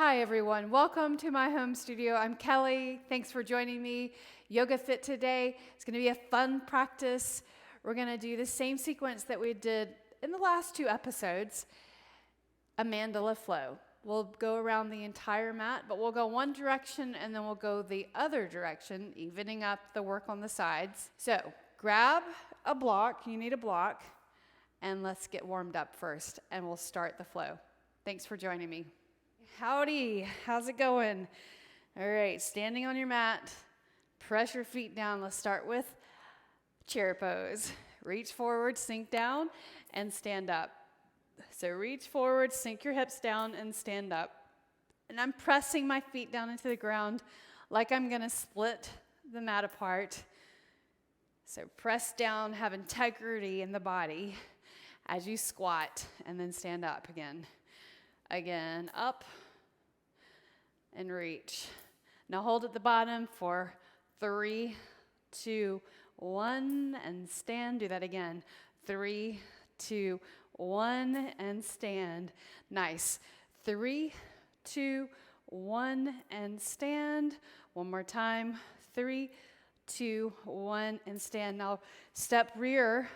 Hi everyone, welcome to my home studio. I'm Kelly. Thanks for joining me. Yoga Fit today. It's going to be a fun practice. We're going to do the same sequence that we did in the last two episodes, a mandala flow. We'll go around the entire mat, but we'll go one direction and then we'll go the other direction, evening up the work on the sides. So grab a block, you need a block, and let's get warmed up first and we'll start the flow. Thanks for joining me. Howdy, how's it going? All right, standing on your mat, press your feet down. Let's start with chair pose. Reach forward, sink down, and stand up. So reach forward, sink your hips down, and stand up. And I'm pressing my feet down into the ground like I'm gonna split the mat apart. So press down, have integrity in the body as you squat, and then stand up again. Again, up and reach. Now hold at the bottom for 3, 2, 1, and stand. Do that again. 3, 2, 1, and stand. Nice. 3, 2, 1, and stand. One more time. 3, 2, 1, and stand. Now step rear,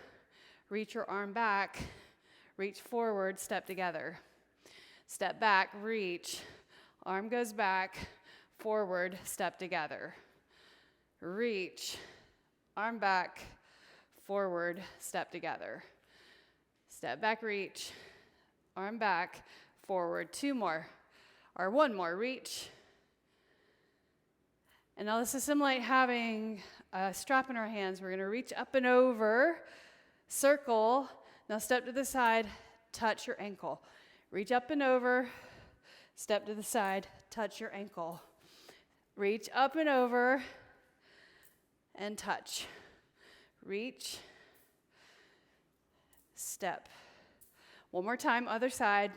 reach your arm back, reach forward, step together. Step back, reach, arm goes back, forward, step together. Reach, arm back, forward, step together. Step back, reach, arm back, forward. 2 more, or 1 more, reach. And now let's assimilate having a strap in our hands. We're gonna reach up and over, circle. Now step to the side, touch your ankle. Reach up and over, step to the side, touch your ankle. Reach up and over and touch. Reach, step. One more time, other side.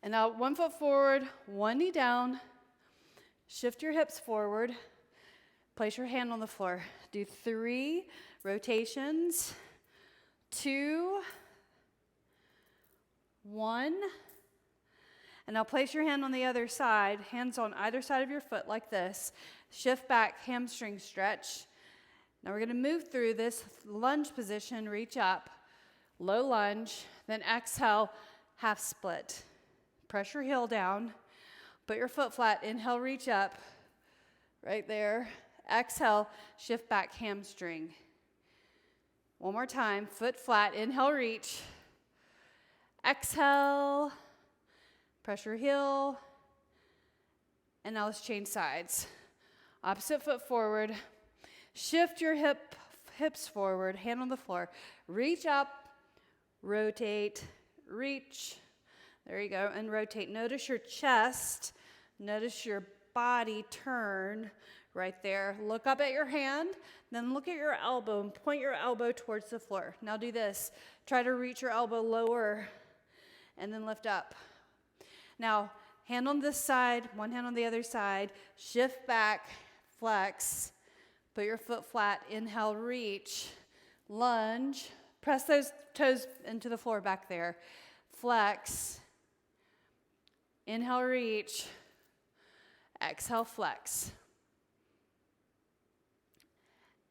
And now 1 foot forward, 1 knee down. Shift your hips forward. Place your hand on the floor. Do 3 rotations. 2, 1, and now place your hand on the other side, hands on either side of your foot like this. Shift back, hamstring stretch. Now we're going to move through this lunge position, reach up, low lunge, then exhale, half split. Press your heel down, put your foot flat, inhale, reach up, right there. Exhale, shift back, hamstring. One more time, foot flat, inhale, reach. Exhale, press your heel. And now let's change sides. Opposite foot forward. Shift your hips forward, hand on the floor. Reach up, rotate, reach. There you go, and rotate. Notice your chest, notice your body turn right there. Look up at your hand, then look at your elbow and point your elbow towards the floor. Now do this. Try to reach your elbow lower and then lift up. Now, hand on this side, one hand on the other side. Shift back, flex. Put your foot flat, inhale, reach, lunge. Press those toes into the floor back there. Flex, inhale, reach, exhale, flex.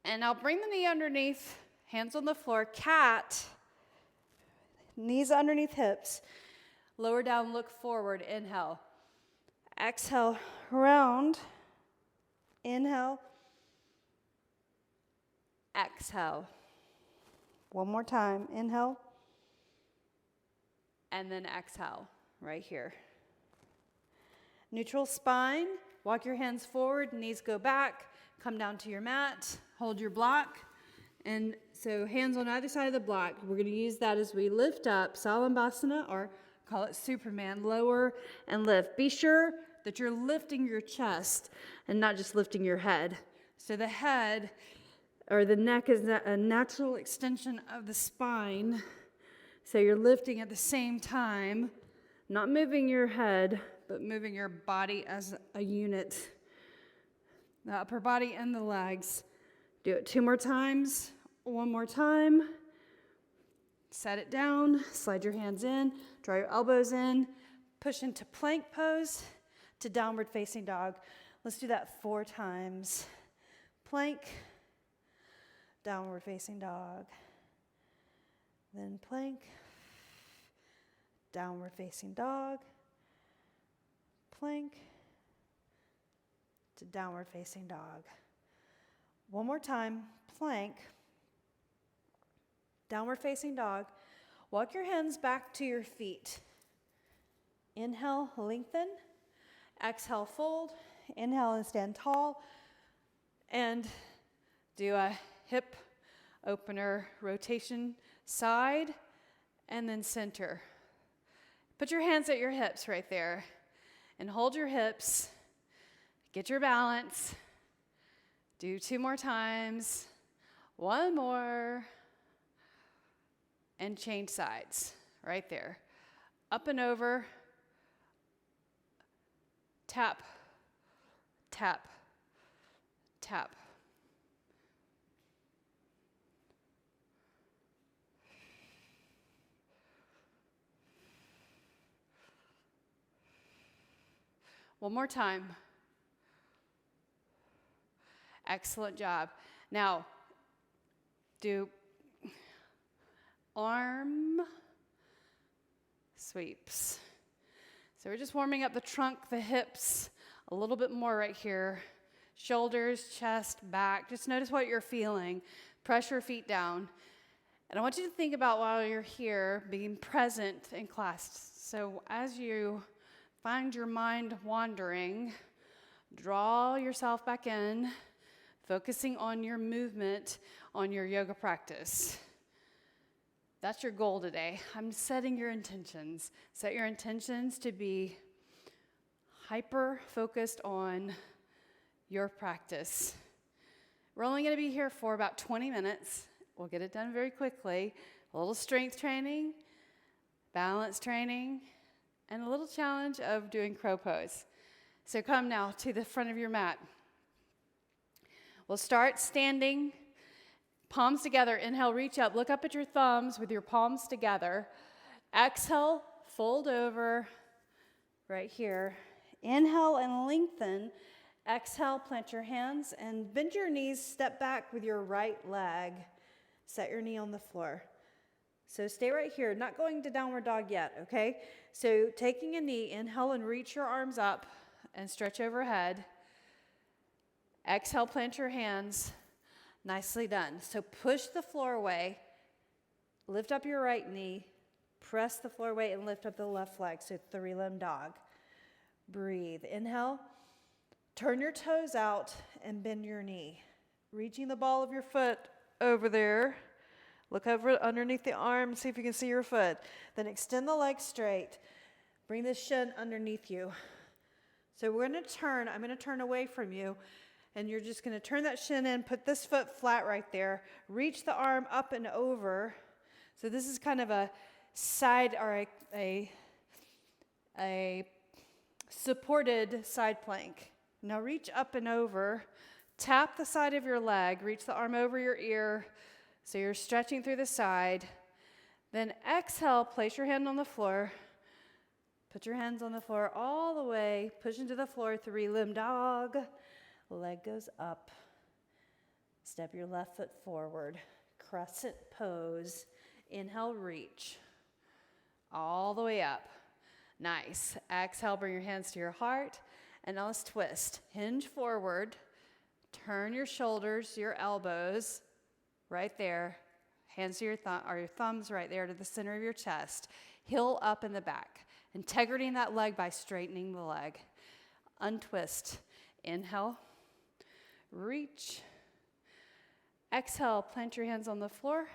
And now bring the knee underneath, hands on the floor, cat, knees underneath hips, lower down, look forward, inhale. Exhale, round, inhale, exhale. One more time, inhale, and then exhale, right here. Neutral spine, walk your hands forward, knees go back, come down to your mat, hold your block, and so hands on either side of the block. We're going to use that as we lift up, Salambhasana, or call it Superman, lower and lift. Be sure that you're lifting your chest and not just lifting your head. So the head or the neck is a natural extension of the spine. So you're lifting at the same time, not moving your head, but moving your body as a unit. The upper body and the legs. Do it 2 more times. 1 more time. Set it down, slide your hands in, draw your elbows in, push into plank pose to downward facing dog. Let's do that 4 times. Plank, downward facing dog. Then plank, downward facing dog. Plank to downward facing dog. One more time, plank, downward facing dog. Walk your hands back to your feet. Inhale, lengthen. Exhale, fold. Inhale and stand tall. And do a hip opener rotation side and then center. Put your hands at your hips right there and hold your hips. Get your balance. Do 2 more times. 1 more. And change sides right there. Up and over. Tap, tap, tap. One more time. Excellent job. Now, do arm sweeps. So we're just warming up the trunk, the hips, a little bit more right here. Shoulders, chest, back. Just notice what you're feeling. Press your feet down. And I want you to think about while you're here, being present in class. So as you find your mind wandering, draw yourself back in, focusing on your movement, on your yoga practice. That's your goal today. I'm setting your intentions. Set your intentions to be hyper-focused on your practice. We're only going to be here for about 20 minutes. We'll get it done very quickly. A little strength training, balance training, and a little challenge of doing crow pose. So come now to the front of your mat. We'll start standing. Palms together. Inhale, reach up. Look up at your thumbs with your palms together. Exhale, fold over right here. Inhale and lengthen. Exhale, plant your hands and bend your knees. Step back with your right leg. Set your knee on the floor. So stay right here. Not going to downward dog yet, okay? So taking a knee, inhale and reach your arms up and stretch overhead. Exhale, plant your hands. Nicely done. So push the floor away, lift up your right knee, press the floor away, and lift up the left leg. So 3-limb dog. Breathe. Inhale. Turn your toes out and bend your knee. Reaching the ball of your foot over there. Look over underneath the arm, see if you can see your foot. Then extend the leg straight. Bring the shin underneath you. So we're going to turn. I'm going to turn away from you. And you're just going to turn that shin in, put this foot flat right there. Reach the arm up and over. So this is kind of a side or a supported side plank. Now reach up and over. Tap the side of your leg. Reach the arm over your ear. So you're stretching through the side. Then exhale, place your hand on the floor. Put your hands on the floor all the way. Push into the floor, 3-limb dog. Leg goes up. Step your left foot forward. Crescent pose. Inhale, reach. All the way up. Nice. Exhale, bring your hands to your heart. And now let's twist. Hinge forward. Turn your shoulders, your elbows, right there. Hands to your thumbs right there to the center of your chest. Heel up in the back. Integrity in that leg by straightening the leg. Untwist. Inhale. Reach. Exhale, plant your hands on the floor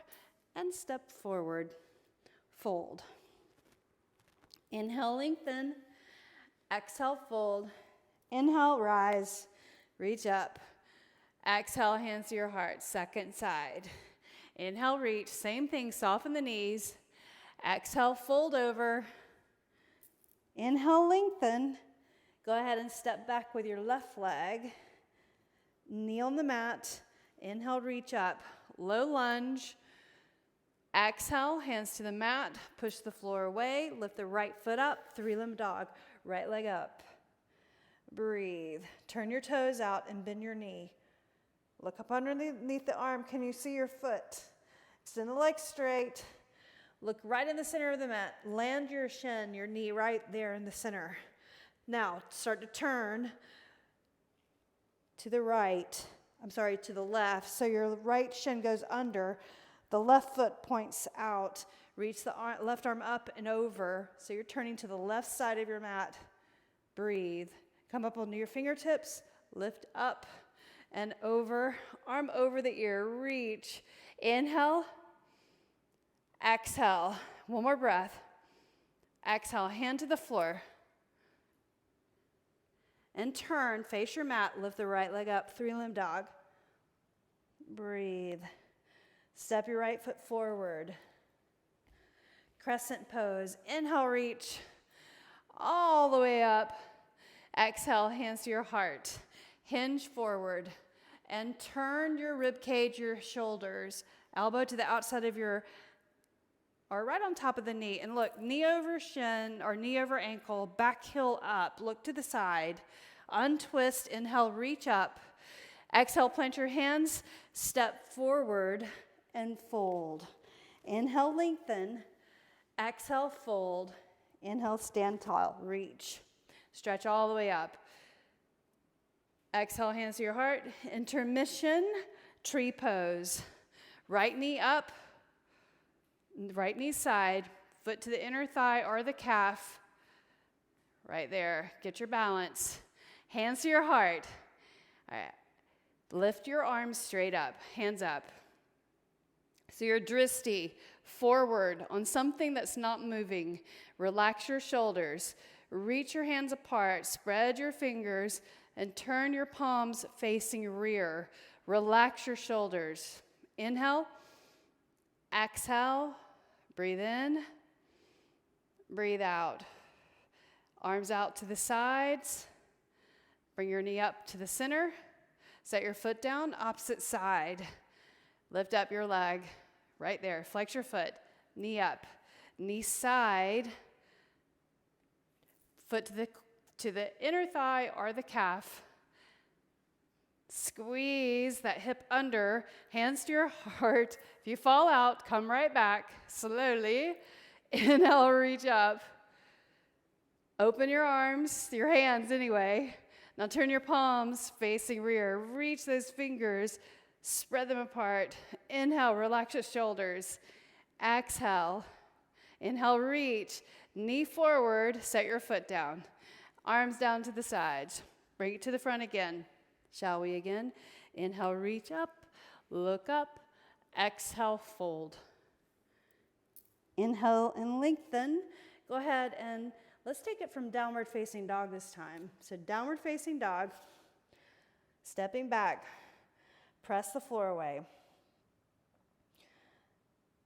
and step forward. Fold. Inhale, lengthen. Exhale, fold. Inhale, rise. Reach up. Exhale, hands to your heart. Second side. Inhale, reach. Same thing, soften the knees. Exhale, fold over. Inhale, lengthen. Go ahead and step back with your left leg. Knee on the mat. Inhale, reach up. Low lunge. Exhale, hands to the mat, push the floor away, lift the right foot up, three-limb dog, right leg up. Breathe. Turn your toes out and bend your knee. Look up underneath the arm. Can you see your foot? Extend the leg straight. Look right in the center of the mat. Land your shin, your knee right there in the center. Now, start to turn to the to the left. So your right shin goes under. The left foot points out. Reach the left arm up and over. So you're turning to the left side of your mat. Breathe. Come up onto your fingertips. Lift up and over. Arm over the ear. Reach. Inhale. Exhale. One more breath. Exhale. Hand to the floor. And turn. Face your mat. Lift the right leg up. Three-limb dog. Breathe. Step your right foot forward. Crescent pose. Inhale, reach all the way up. Exhale, hands to your heart. Hinge forward and turn your rib cage, your shoulders, elbow to the outside of or right on top of the knee. And look, knee over shin or knee over ankle, back heel up. Look to the side. Untwist. Inhale, reach up. Exhale, plant your hands, step forward and fold. Inhale, lengthen. Exhale, fold. Inhale, stand tall. Reach. Stretch all the way up. Exhale, hands to your heart. Intermission, tree pose. Right knee up. Right knee side. Foot to the inner thigh or the calf. Right there. Get your balance. Hands to your heart. All right. Lift your arms straight up. Hands up. So your dristi forward on something that's not moving. Relax your shoulders. Reach your hands apart. Spread your fingers and turn your palms facing rear. Relax your shoulders. Inhale. Exhale. Breathe in. Breathe out. Arms out to the sides. Bring your knee up to the center. Set your foot down, opposite side. Lift up your leg. Right there. Flex your foot. Knee up. Knee side. Foot to the inner thigh or the calf. Squeeze that hip under. Hands to your heart. If you fall out, come right back. Slowly. Inhale, reach up. Open your arms, your hands anyway. Now turn your palms facing rear. Reach those fingers. Spread them apart. Inhale, relax your shoulders. Exhale. Inhale, reach. Knee forward. Set your foot down. Arms down to the sides. Bring it to the front again. Shall we again? Inhale, reach up. Look up. Exhale, fold. Inhale and lengthen. Go ahead and let's take it from downward facing dog this time. So downward facing dog. Stepping back. Press the floor away.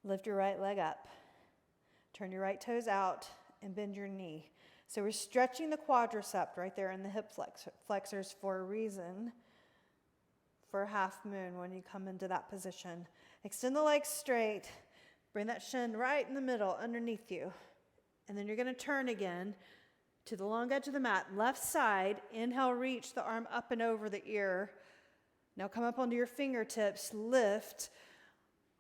Lift your right leg up. Turn your right toes out and bend your knee. So we're stretching the quadricep right there in the hip flexors for a reason. For a half moon when you come into that position. Extend the legs straight. Bring that shin right in the middle underneath you. And then you're going to turn again to the long edge of the mat. Left side. Inhale, reach the arm up and over the ear. Now come up onto your fingertips, lift.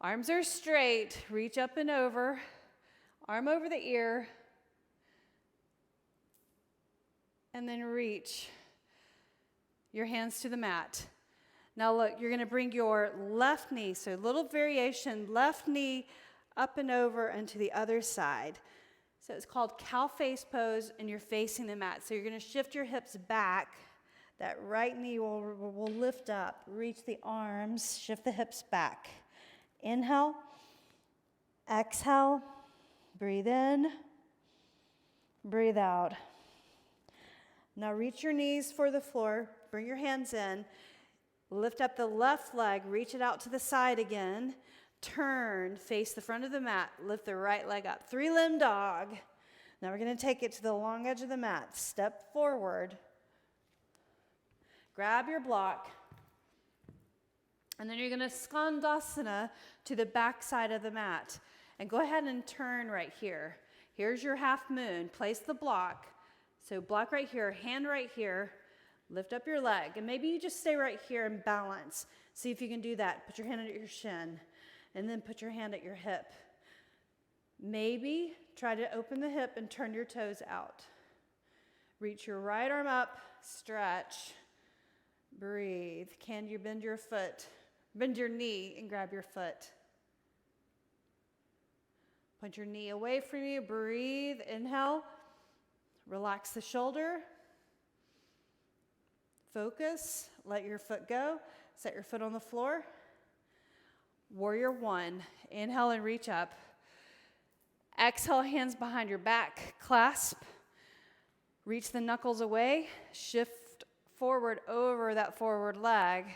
Arms are straight, reach up and over. Arm over the ear. And then reach your hands to the mat. Now look, you're going to bring your left knee, so little variation, left knee up and over and to the other side. So it's called cow face pose, and you're facing the mat. So you're going to shift your hips back. That right knee will lift up, reach the arms, shift the hips back. Inhale, exhale, breathe in, breathe out. Now reach your knees for the floor, bring your hands in, lift up the left leg, reach it out to the side again, turn, face the front of the mat, lift the right leg up. Three-limb dog. Now we're going to take it to the long edge of the mat, step forward. Grab your block, And then you're going to skandasana to the back side of the mat. And go ahead and turn right here. Here's your half moon. Place the block. So block right here, hand right here. Lift up your leg. And maybe you just stay right here and balance. See if you can do that. Put your hand at your shin. And then put your hand at your hip. Maybe try to open the hip and turn your toes out. Reach your right arm up. Stretch. Breathe. Can you bend your foot? Bend your knee and grab your foot. Point your knee away from you. Breathe. Inhale. Relax the shoulder. Focus. Let your foot go. Set your foot on the floor. Warrior one. Inhale and reach up. Exhale, hands behind your back. Clasp. Reach the knuckles away. Shift forward over that forward leg.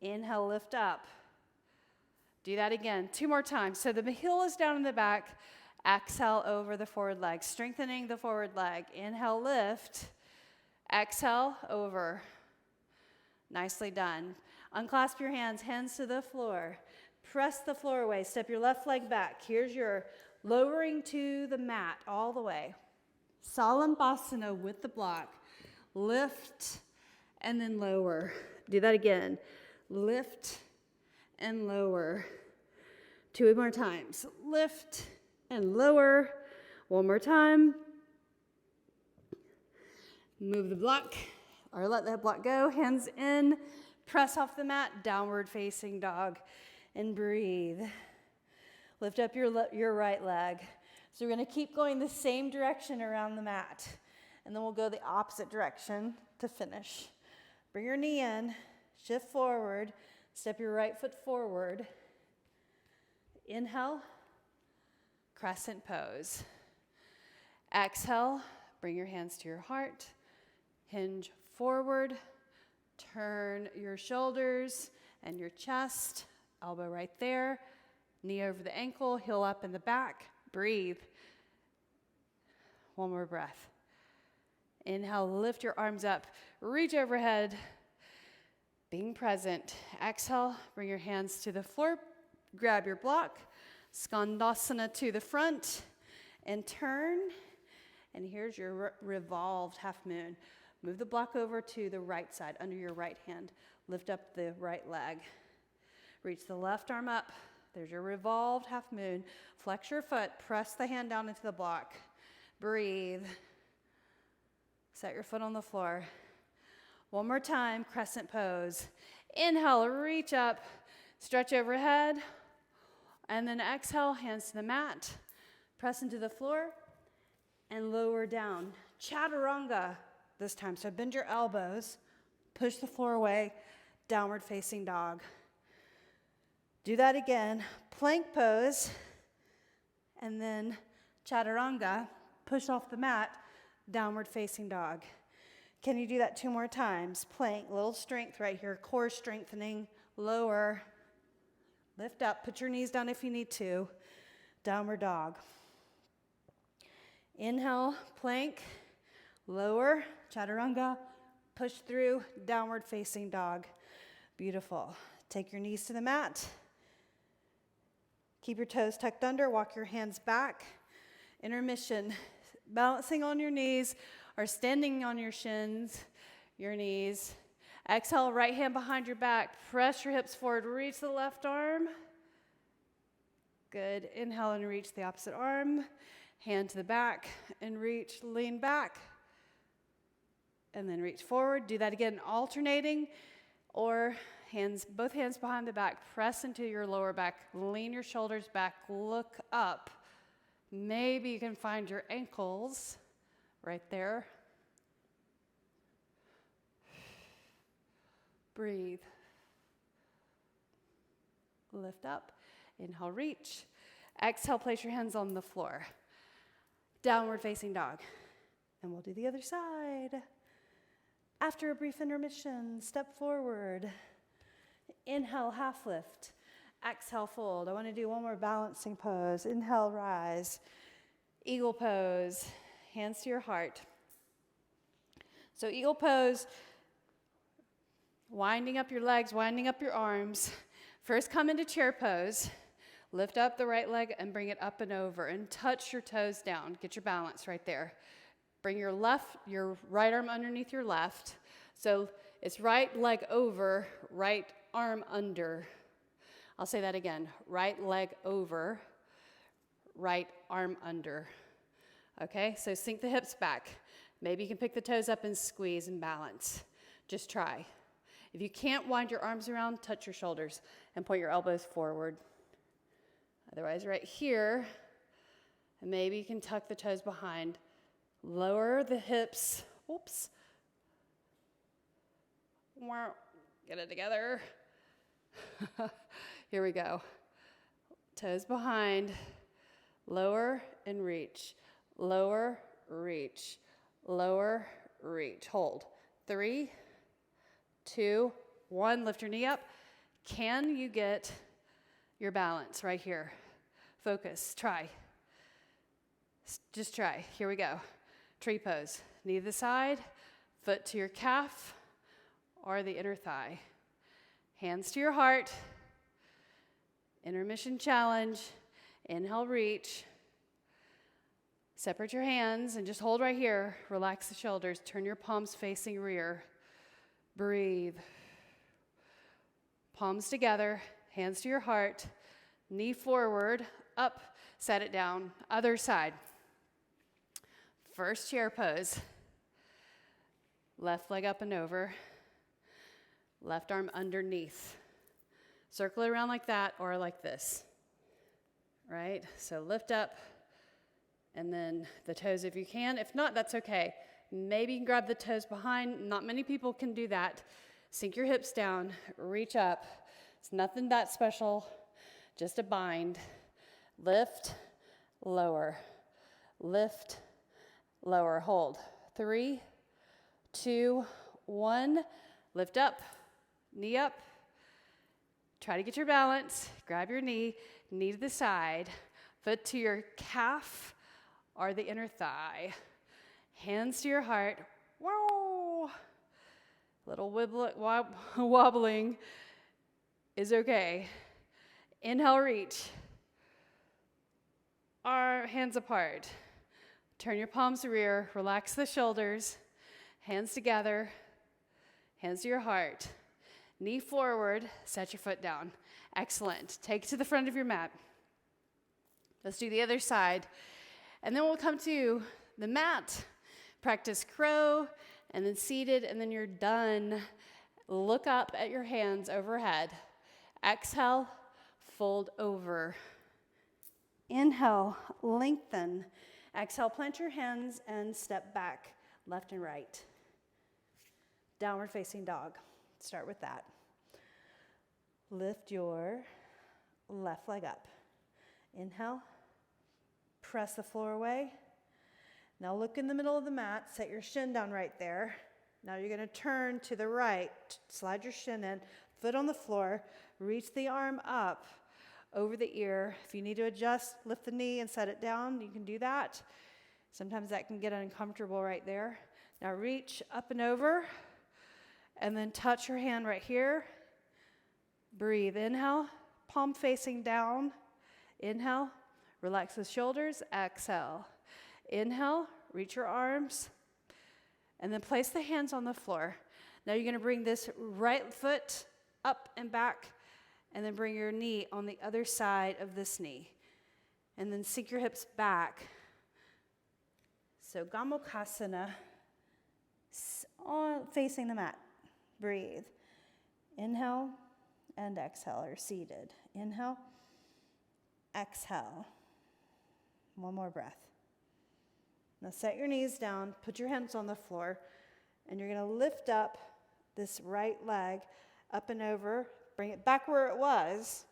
Inhale, lift up. Do that again. 2 more times. So the heel is down in the back. Exhale over the forward leg. Strengthening the forward leg. Inhale, lift. Exhale, over. Nicely done. Unclasp your hands, hands to the floor. Press the floor away. Step your left leg back. Here's your lowering to the mat all the way. Salambhasana with the block. Lift and then lower. Do that again. Lift and lower. 2 more times. Lift and lower. 1 more time. Move the block or let that block go. Hands in. Press off the mat. Downward facing dog. And breathe. Lift up your right leg. So we're going to keep going the same direction around the mat. And then we'll go the opposite direction to finish. Bring your knee in. Shift forward. Step your right foot forward. Inhale. Crescent pose. Exhale. Bring your hands to your heart. Hinge forward. Turn your shoulders and your chest. Elbow right there. Knee over the ankle. Heel up in the back. Breathe. 1 more breath. Inhale, lift your arms up. Reach overhead. Being present. Exhale, bring your hands to the floor. Grab your block. Skandasana to the front. And turn. And here's your revolved half moon. Move the block over to the right side, under your right hand. Lift up the right leg. Reach the left arm up. There's your revolved half moon. Flex your foot. Press the hand down into the block. Breathe. Set your foot on the floor. 1 more time, crescent pose. Inhale, reach up. Stretch overhead. And then exhale, hands to the mat. Press into the floor. And lower down. Chaturanga this time. So bend your elbows. Push the floor away. Downward facing dog. Do that again. Plank pose. And then chaturanga. Push off the mat. Downward facing dog. Can you do that 2 more times? Plank, little strength right here. Core strengthening. Lower. Lift up. Put your knees down if you need to. Downward dog. Inhale, plank. Lower, chaturanga. Push through, downward facing dog. Beautiful. Take your knees to the mat. Keep your toes tucked under. Walk your hands back. Intermission. Balancing on your knees or standing on your shins, your knees. Exhale, right hand behind your back. Press your hips forward. Reach the left arm. Good. Inhale and reach the opposite arm. Hand to the back and reach, lean back. And then reach forward. Do that again, alternating. Or both hands behind the back. Press into your lower back. Lean your shoulders back. Look up. Maybe you can find your ankles right there. Breathe. Lift up. Inhale, reach. Exhale, place your hands on the floor. Downward facing dog. And we'll do the other side. After a brief intermission, step forward. Inhale, half lift. Exhale, fold. I want to do 1 more balancing pose. Inhale, rise. Eagle pose. Hands to your heart. So eagle pose, Winding up your legs, winding up your arms. First, come into chair pose. Lift up the right leg and bring it up and over and touch your toes down. Get your balance right there. Bring your right arm underneath your left. So it's right leg over, right arm under. I'll say that again. Right leg over, right arm under. Okay, so sink the hips back. Maybe you can pick the toes up and squeeze and balance. Just try. If you can't wind your arms around, touch your shoulders and point your elbows forward. Otherwise, right here, and maybe you can tuck the toes behind. Lower the hips. Oops. Get it together. Here we go. Toes behind. Lower and reach. Lower, reach. Lower, reach. Hold. 3, 2, 1. Lift your knee up. Can you get your balance right here? Focus. Try. Just try. Here we go. Tree pose. Knee to the side, foot to your calf or the inner thigh. Hands to your heart. Intermission challenge. Inhale, reach. Separate your hands and just hold right here. Relax the shoulders. Turn your palms facing rear. Breathe. Palms together. Hands to your heart. Knee forward. Up. Set it down. Other side. First chair pose. Left leg up and over. Left arm underneath. Circle it around like that or like this. Right? So lift up and then the toes if you can. If not, that's okay. Maybe you can grab the toes behind. Not many people can do that. Sink your hips down. Reach up. It's nothing that special. Just a bind. Lift, lower. Lift, lower. Hold. 3, 2, 1. Lift up. Knee up. Try to get your balance. Grab your knee. Knee to the side. Foot to your calf or the inner thigh. Hands to your heart. Whoa. Little wobbling is okay. Inhale, reach. Our hands apart. Turn your palms to rear. Relax the shoulders. Hands together. Hands to your heart. Knee forward. Set your foot down. Excellent. Take it to the front of your mat. Let's do the other side. And then we'll come to the mat. Practice crow and then seated, and then you're done. Look up at your hands overhead. Exhale, fold over. Inhale, lengthen. Exhale, plant your hands and step back, left and right. Downward facing dog. Start with that. Lift your left leg up. Inhale. Press the floor away. Now look in the middle of the mat. Set your shin down right there. Now you're going to turn to the right. Slide your shin in. Foot on the floor. Reach the arm up over the ear. If you need to adjust, lift the knee and set it down. You can do that. Sometimes that can get uncomfortable right there. Now reach up and over. And then touch your hand right here. Breathe. Inhale. Palm facing down. Inhale. Relax the shoulders. Exhale. Inhale. Reach your arms. And then place the hands on the floor. Now you're going to bring this right foot up and back. And then bring your knee on the other side of this knee. And then sink your hips back. So Gomukhasana, facing the mat. Breathe. Inhale and exhale, or seated. Inhale. Exhale. One more breath. Now set your knees down, put your hands on the floor, and you're going to lift up this right leg up and over. Bring it back where it was.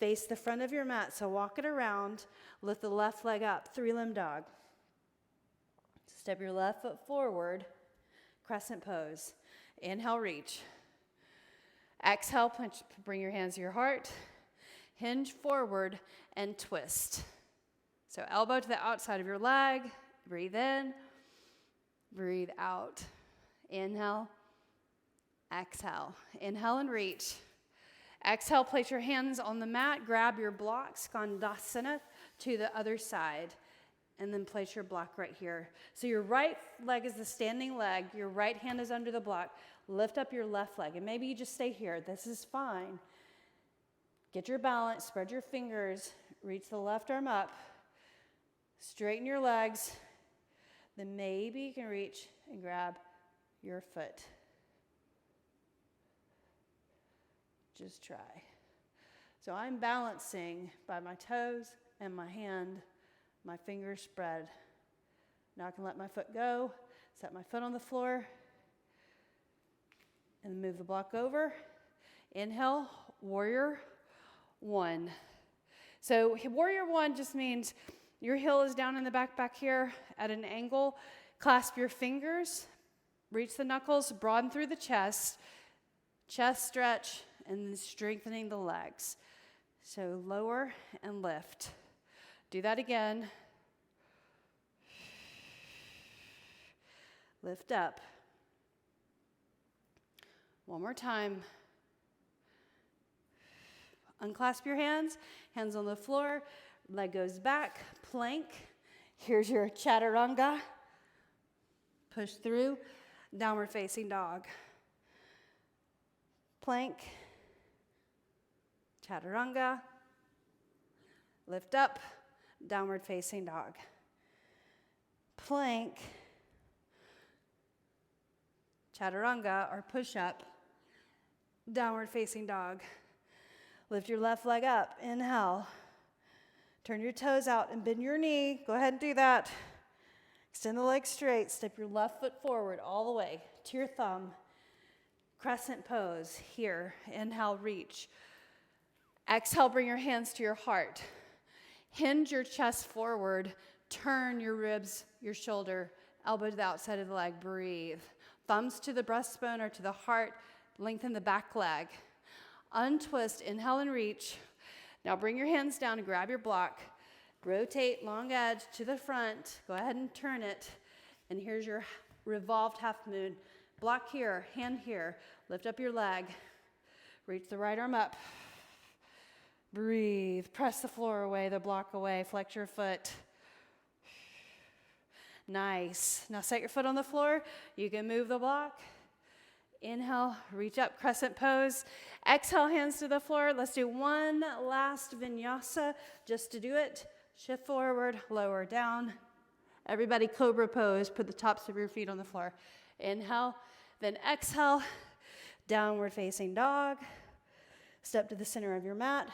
Face the front of your mat, so walk it around. Lift the left leg up, 3-limb dog. Step your left foot forward, crescent pose. Inhale, reach. Exhale, bring your hands to your heart. Hinge forward and twist. So elbow to the outside of your leg. Breathe in. Breathe out. Inhale. Exhale. Inhale and reach. Exhale, place your hands on the mat, grab your block, Skandasana, to the other side, and then place your block right here. So your right leg is the standing leg, your right hand is under the block. Lift up your left leg, and maybe you just stay here. This is fine. Get your balance, spread your fingers, reach the left arm up, straighten your legs, then maybe you can reach and grab your foot. Just try. So I'm balancing by my toes and my hand, my fingers spread. Now I can let my foot go, set my foot on the floor, and move the block over. Inhale, warrior one. So warrior one just means your heel is down in the back here at an angle. Clasp your fingers, reach the knuckles, broaden through the chest stretch, and then strengthening the legs. So lower and lift. Do that again. Lift up. One more time. Unclasp your hands on the floor, leg goes back, plank. Here's your chaturanga. Push through, downward facing dog. Plank, chaturanga, lift up, downward facing dog. Plank, chaturanga or push up, downward facing dog. Lift your left leg up, inhale. Turn your toes out and bend your knee. Go ahead and do that. Extend the leg straight, step your left foot forward all the way to your thumb. Crescent pose here. Inhale, reach. Exhale, bring your hands to your heart. Hinge your chest forward. Turn your ribs, your shoulder, elbow to the outside of the leg. Breathe. Thumbs to the breastbone or to the heart. Lengthen the back leg. Untwist, inhale and reach. Now bring your hands down and grab your block. Rotate long edge to the front. Go ahead and turn it. And here's your revolved half moon. Block here, hand here. Lift up your leg. Reach the right arm up. Breathe. Press the floor away, the block away. Flex your foot. Nice. Now set your foot on the floor. You can move the block. Inhale, reach up, crescent pose. Exhale, hands to the floor. Let's do one last vinyasa just to do it. Shift forward, lower down. Everybody cobra pose. Put the tops of your feet on the floor. Inhale, then exhale, downward facing dog. Step to the center of your mat.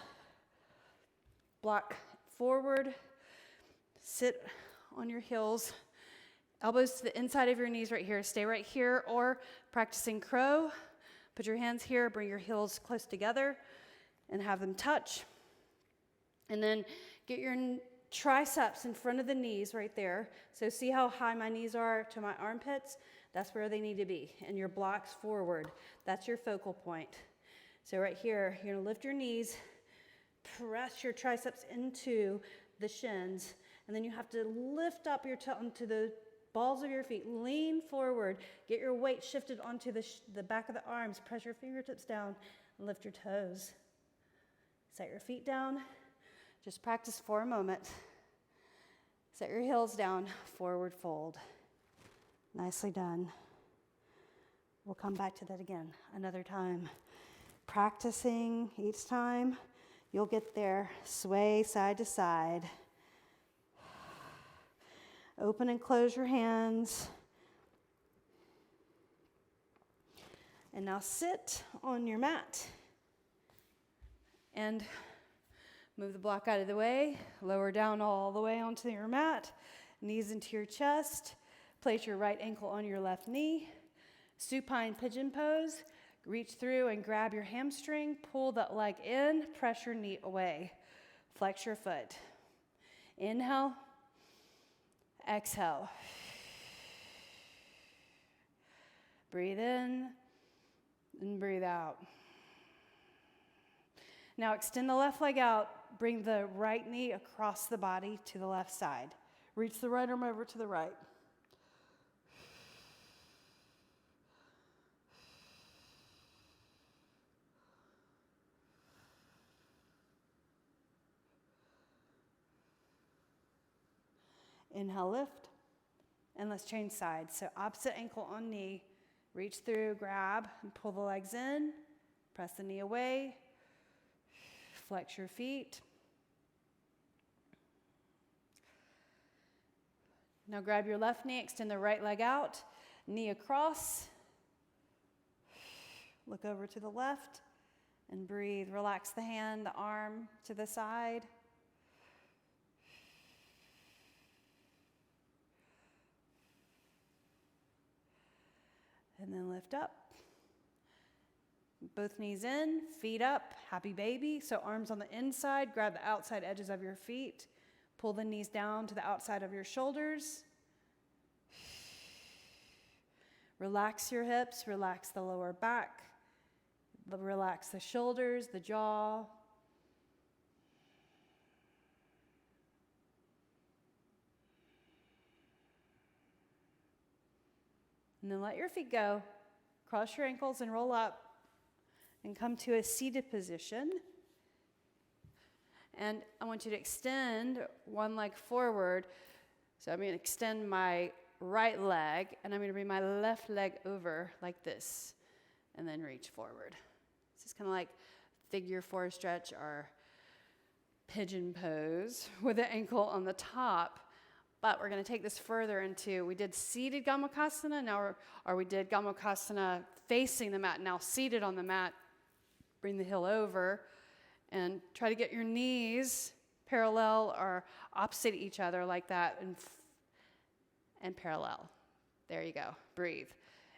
Block forward. Sit on your heels. Elbows to the inside of your knees right here. Stay right here, or practicing crow. Put your hands here, bring your heels close together and have them touch. And then get your triceps in front of the knees right there. So see how high my knees are to my armpits? That's where they need to be. And your blocks forward. That's your focal point. So right here, you're gonna lift your knees, press your triceps into the shins, and then you have to lift up your toe onto the balls of your feet. Lean forward. Get your weight shifted onto the back of the arms. Press your fingertips down and lift your toes. Set your feet down. Just practice for a moment. Set your heels down. Forward fold. Nicely done. We'll come back to that again another time. Practicing each time. You'll get there. Sway side to side. Open and close your hands. And now sit on your mat. And move the block out of the way. Lower down all the way onto your mat. Knees into your chest. Place your right ankle on your left knee. Supine pigeon pose. Reach through and grab your hamstring. Pull that leg in. Press your knee away. Flex your foot. Inhale. Exhale. Breathe in and breathe out. Now extend the left leg out. Bring the right knee across the body to the left side. Reach the right arm over to the right. Inhale, lift. And let's change sides. So opposite ankle on knee. Reach through, grab, and pull the legs in. Press the knee away. Flex your feet. Now grab your left knee, extend the right leg out, knee across. Look over to the left and breathe. Relax the hand, the arm to the side. And then lift up. Both knees in, feet up, happy baby. So arms on the inside, grab the outside edges of your feet. Pull the knees down to the outside of your shoulders. Relax your hips, relax the lower back. Relax the shoulders, the jaw. And then let your feet go. Cross your ankles and roll up and come to a seated position. And I want you to extend one leg forward. So I'm going to extend my right leg, and I'm going to bring my left leg over like this, and then reach forward. This is kind of like figure 4 stretch or pigeon pose with the ankle on the top. But we're going to take this further into, we did seated Gomukhasana, or we did Gomukhasana facing the mat, now seated on the mat. Bring the heel over and try to get your knees parallel or opposite each other like that and parallel. There you go. Breathe.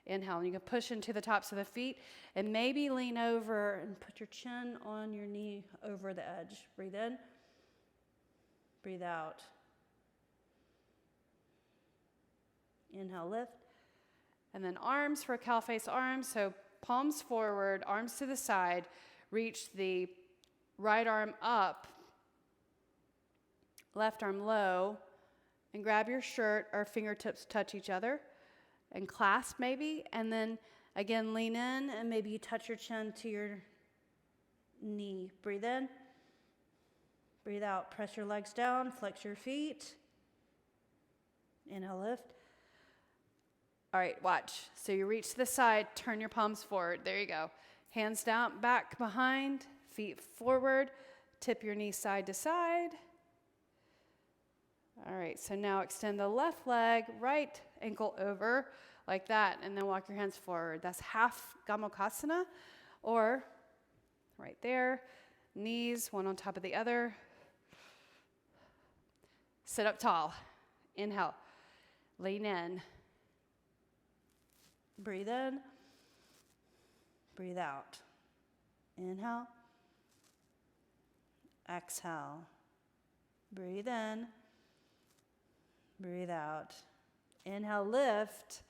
Inhale, and you can push into the tops of the feet and maybe lean over and put your chin on your knee over the edge. Breathe in. Breathe out. Inhale, lift. And then arms for cow face arms. So palms forward, arms to the side. Reach the right arm up, left arm low, and grab your shirt or fingertips touch each other and clasp maybe. And then again, lean in and maybe you touch your chin to your knee. Breathe in. Breathe out. Press your legs down. Flex your feet. Inhale, lift. All right, watch. So you reach to the side, turn your palms forward. There you go. Hands down, back, behind, feet forward. Tip your knees side to side. All right, so now extend the left leg, right ankle over like that, and then walk your hands forward. That's half Gomukhasana, or right there, knees one on top of the other. Sit up tall. Inhale. Lean in. Breathe in. Breathe out. Inhale. Exhale. Breathe in. Breathe out. Inhale, lift.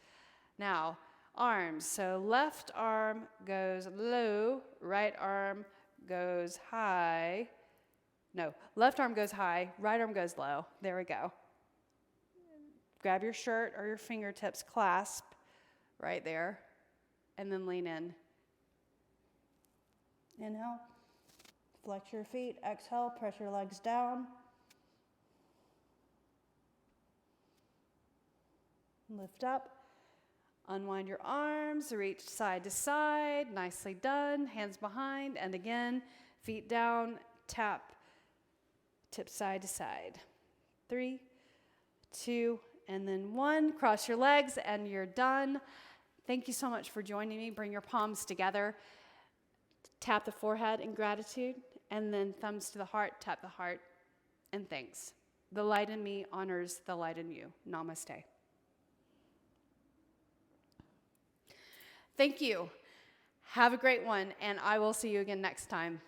Now, arms. So left arm goes low, right arm goes high. No, left arm goes high, right arm goes low. There we go. Grab your shirt or your fingertips, clasp right there, and then lean in. Inhale, flex your feet. Exhale, press your legs down. Lift up. Unwind your arms, reach side to side. Nicely done. Hands behind, and again, feet down, tap, tip side to side. 3, 2, and then 1. Cross your legs, and you're done. Thank you so much for joining me. Bring your palms together. Tap the forehead in gratitude, and then thumbs to the heart. Tap the heart, and thanks. The light in me honors the light in you. Namaste. Thank you. Have a great one, and I will see you again next time.